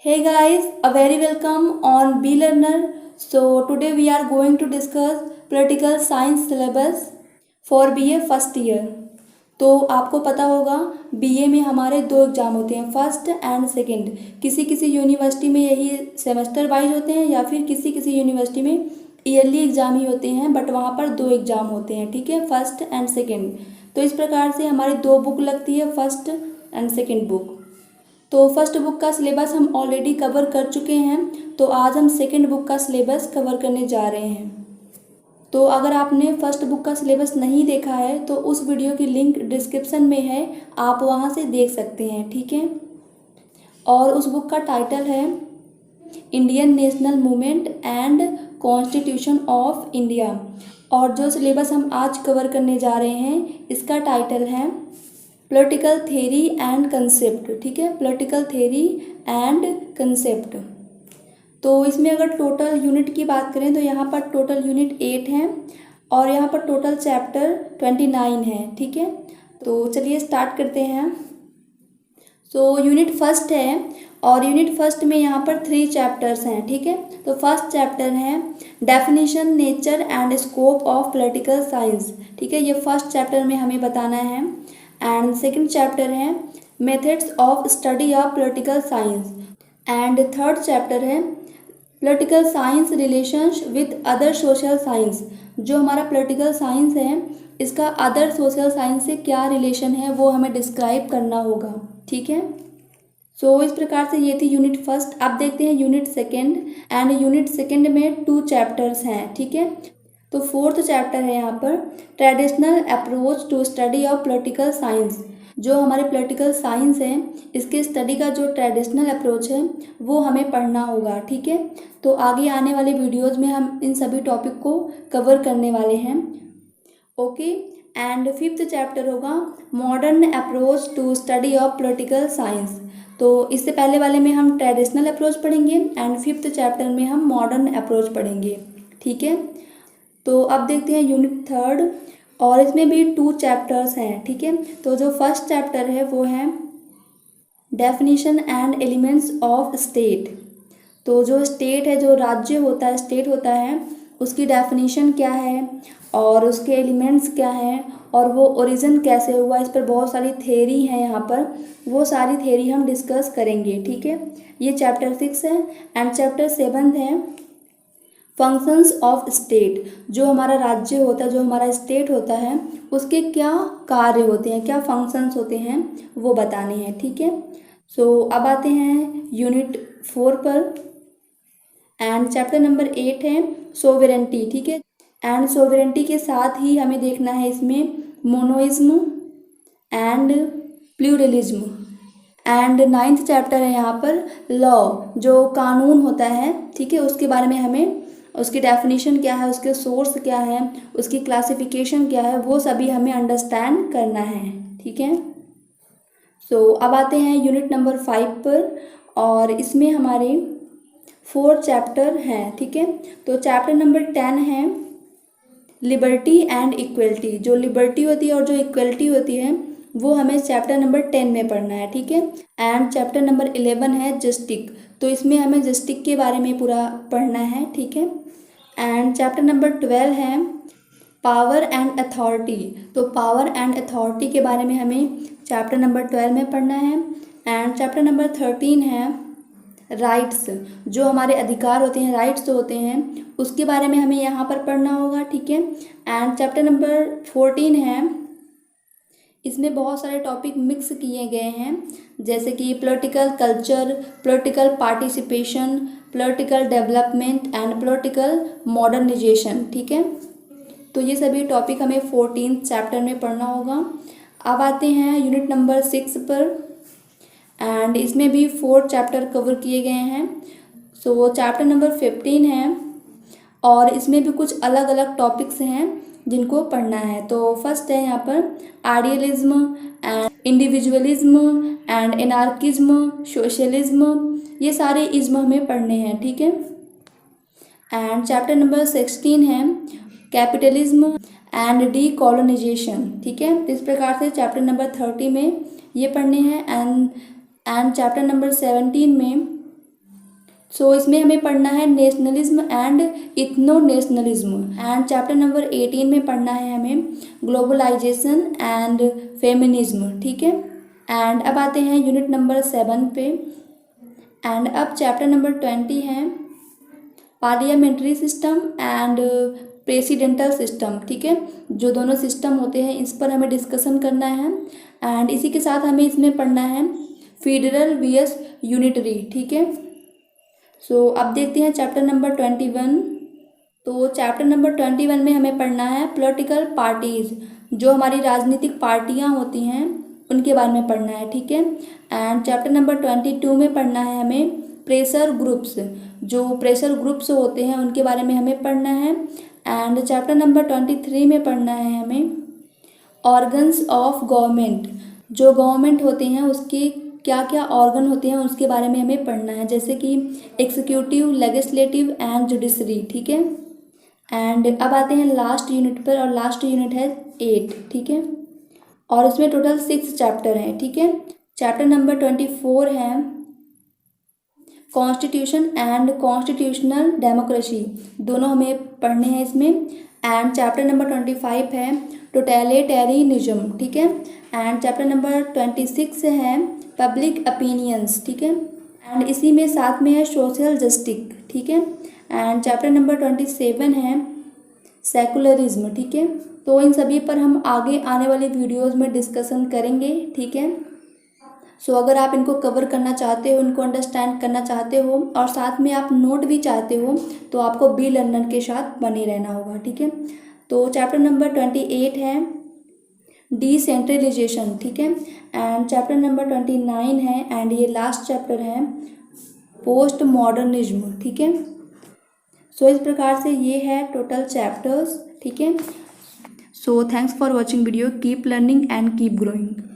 Hey guys, a very welcome on B Learner. So today we are going to discuss political science syllabus for BA first year. तो आपको पता होगा BA में हमारे दो exam होते हैं, फर्स्ट एंड सेकंड। किसी किसी यूनिवर्सिटी में यही सेमेस्टर वाइज होते हैं या फिर किसी किसी यूनिवर्सिटी में ईयरली एग्ज़ाम ही होते हैं, बट वहाँ पर दो एग्ज़ाम होते हैं, ठीक है, फर्स्ट एंड सेकंड। तो इस प्रकार से हमारी दो बुक लगती है, फर्स्ट एंड सेकंड बुक। तो फर्स्ट बुक का सिलेबस हम ऑलरेडी कवर कर चुके हैं, तो आज हम सेकंड बुक का सिलेबस कवर करने जा रहे हैं। तो अगर आपने फर्स्ट बुक का सिलेबस नहीं देखा है तो उस वीडियो की लिंक डिस्क्रिप्शन में है, आप वहां से देख सकते हैं, ठीक है। और उस बुक का टाइटल है Indian national movement and constitution of India. और जो सिलेबस हम आज कवर करने जा रहे हैं इसका टाइटल है पॉलिटिकल थ्योरी एंड कंसेप्ट, ठीक है, पॉलिटिकल थ्योरी एंड कंसेप्ट। तो इसमें अगर टोटल यूनिट की बात करें तो यहाँ पर टोटल यूनिट 8 हैं और यहाँ पर टोटल चैप्टर 29 है, ठीक है। तो चलिए स्टार्ट करते हैं। सो यूनिट फर्स्ट है और यूनिट फर्स्ट में यहाँ पर 3 चैप्टर्स हैं, ठीक है। तो फर्स्ट चैप्टर है definition, nature and scope of political science, ठीक है, ये फर्स्ट चैप्टर में हमें बताना है। एंड सेकंड चैप्टर है methods of study of political science. And third chapter है political science relations with other social science. जो हमारा पॉलिटिकल साइंस है इसका अदर सोशल साइंस से क्या रिलेशन है वो हमें डिस्क्राइब करना होगा, ठीक है। सो इस प्रकार से ये थी यूनिट फर्स्ट। अब देखते हैं unit second. And unit second में 2 चैप्टर्स हैं, ठीक है। तो फोर्थ चैप्टर है यहाँ पर traditional approach to study of political science. जो हमारे पॉलिटिकल साइंस है इसके स्टडी का जो ट्रेडिशनल अप्रोच है वो हमें पढ़ना होगा, ठीक है। तो आगे आने वाले वीडियोज़ में हम इन सभी टॉपिक को कवर करने वाले हैं, ओके। एंड फिफ्थ चैप्टर होगा modern approach to study of political science. तो इससे पहले वाले में हम ट्रेडिशनल अप्रोच पढ़ेंगे एंड फिफ्थ चैप्टर में हम मॉडर्न अप्रोच पढ़ेंगे, ठीक है। तो अब देखते हैं यूनिट थर्ड और इसमें भी 2 चैप्टर्स हैं, ठीक है। तो जो फर्स्ट चैप्टर है वो है definition and elements of state. तो जो स्टेट है, जो राज्य होता है, स्टेट होता है, उसकी डेफिनेशन क्या है और उसके एलिमेंट्स क्या हैं और वो ओरिजिन कैसे हुआ, इस पर बहुत सारी थ्योरी हैं यहाँ पर, वो सारी थ्योरी हम डिस्कस करेंगे, ठीक है। ये चैप्टर 6 है। एंड चैप्टर 7 है फंक्शंस ऑफ स्टेट। जो हमारा राज्य होता है, जो हमारा स्टेट होता है, उसके क्या कार्य होते हैं, क्या फंक्शंस होते हैं वो बताने हैं, ठीक है। सो अब आते हैं यूनिट 4 पर। एंड चैप्टर नंबर 8 है सोवेरेंटी, ठीक है। एंड सोवेरेंटी के साथ ही हमें देखना है इसमें monoism and pluralism. And 9th chapter है यहाँ पर लॉ, जो कानून होता है, ठीक है, उसके बारे में हमें, उसकी डेफिनेशन क्या है, उसके सोर्स क्या है, उसकी क्लासिफिकेशन क्या है, वो सभी हमें अंडरस्टैंड करना है, ठीक है। सो अब आते हैं यूनिट नंबर 5 पर और इसमें हमारे 4 चैप्टर हैं, ठीक है। तो चैप्टर नंबर 10 है लिबर्टी एंड इक्वलिटी। जो लिबर्टी होती है और जो इक्वलिटी होती है वो हमें चैप्टर नंबर 10 में पढ़ना है, ठीक है। एंड चैप्टर नंबर 11 है जस्टिक। तो इसमें हमें जस्टिक के बारे में पूरा पढ़ना है, ठीक है। एंड चैप्टर नंबर 12 है पावर एंड अथॉरिटी। तो पावर एंड अथॉरिटी के बारे में हमें चैप्टर नंबर 12 में पढ़ना है। एंड चैप्टर नंबर 13 है राइट्स। जो हमारे अधिकार होते हैं, राइट्स होते हैं, उसके बारे में हमें यहाँ पर पढ़ना होगा, ठीक है। एंड चैप्टर नंबर 14 है, इसमें बहुत सारे टॉपिक मिक्स किए गए हैं, जैसे कि political culture, political participation, political development and political modernisation, ठीक है। तो ये सभी टॉपिक हमें 14 चैप्टर में पढ़ना होगा। अब आते हैं यूनिट नंबर 6 पर। एंड इसमें भी 4 चैप्टर कवर किए गए हैं। सो चैप्टर नंबर 15 है और इसमें भी कुछ अलग अलग टॉपिक्स हैं जिनको पढ़ना है। तो फर्स्ट है यहाँ पर idealism and individualism and anarchism, socialism, ये सारे इज्म हमें पढ़ने हैं, ठीक है। एंड चैप्टर नंबर 16 है कैपिटलिज्म एंड डीकोलोनाइजेशन, ठीक है। तो इस प्रकार से चैप्टर नंबर 30 में ये पढ़ने हैं। एंड चैप्टर नंबर 17 में सो इसमें हमें पढ़ना है nationalism and ethno nationalism. And chapter number 18 में पढ़ना है हमें ग्लोबलाइजेशन एंड फेमिनिज्म। ठीक है। एंड अब आते हैं यूनिट नंबर 7 पे। एंड अब चैप्टर नंबर 20 है parliamentary system and presidential system. ठीक है, जो दोनों सिस्टम होते हैं इस पर हमें डिस्कशन करना है। एंड इसी के साथ हमें इसमें पढ़ना है फेडरल वीएस यूनिटरी। ठीक है। सो अब देखते हैं चैप्टर नंबर 21। तो चैप्टर नंबर 21 में हमें पढ़ना है पॉलिटिकल पार्टीज, जो हमारी राजनीतिक पार्टियां होती हैं उनके बारे में पढ़ना है। ठीक है। एंड चैप्टर नंबर 22 में पढ़ना है हमें प्रेशर ग्रुप्स, जो प्रेशर ग्रुप्स होते हैं उनके बारे में हमें पढ़ना है। एंड चैप्टर नंबर 23 में पढ़ना है हमें ऑर्गन्स ऑफ गवर्नमेंट, जो गवर्नमेंट होते हैं उसके क्या क्या ऑर्गन होते हैं उसके बारे में हमें पढ़ना है, जैसे कि एग्जीक्यूटिव, लेजिस्लेटिव एंड जुडिशरी। ठीक है। एंड अब आते हैं लास्ट यूनिट पर, और लास्ट यूनिट है 8। ठीक है। और इसमें टोटल 6 चैप्टर हैं। ठीक है। चैप्टर नंबर 24 है कॉन्स्टिट्यूशन एंड कॉन्स्टिट्यूशनल डेमोक्रेसी, दोनों हमें पढ़ने हैं इसमें। एंड चैप्टर नंबर 25 है टोटलिटेरियनिज्म। ठीक है। एंड चैप्टर नंबर 26 है पब्लिक ओपिनियंस। ठीक है। एंड इसी में साथ में है सोशल जस्टिस। ठीक है। एंड चैप्टर नंबर 27 है सेकुलरिज्म। ठीक है। तो इन सभी पर हम आगे आने वाली वीडियोस में डिस्कशन करेंगे। ठीक है। सो अगर आप इनको कवर करना चाहते हो, इनको अंडरस्टैंड करना चाहते हो और साथ में आप नोट भी चाहते हो, तो आपको बी लर्नर के साथ बने रहना होगा। ठीक है। तो चैप्टर नंबर 28 है डिसेंट्रलाइजेशन। ठीक है। एंड चैप्टर नंबर 29 है, एंड ये लास्ट चैप्टर है पोस्ट मॉडर्निज्म। ठीक है। सो इस प्रकार से ये है टोटल चैप्टर्स। ठीक है। So thanks for watching video, keep learning and keep growing.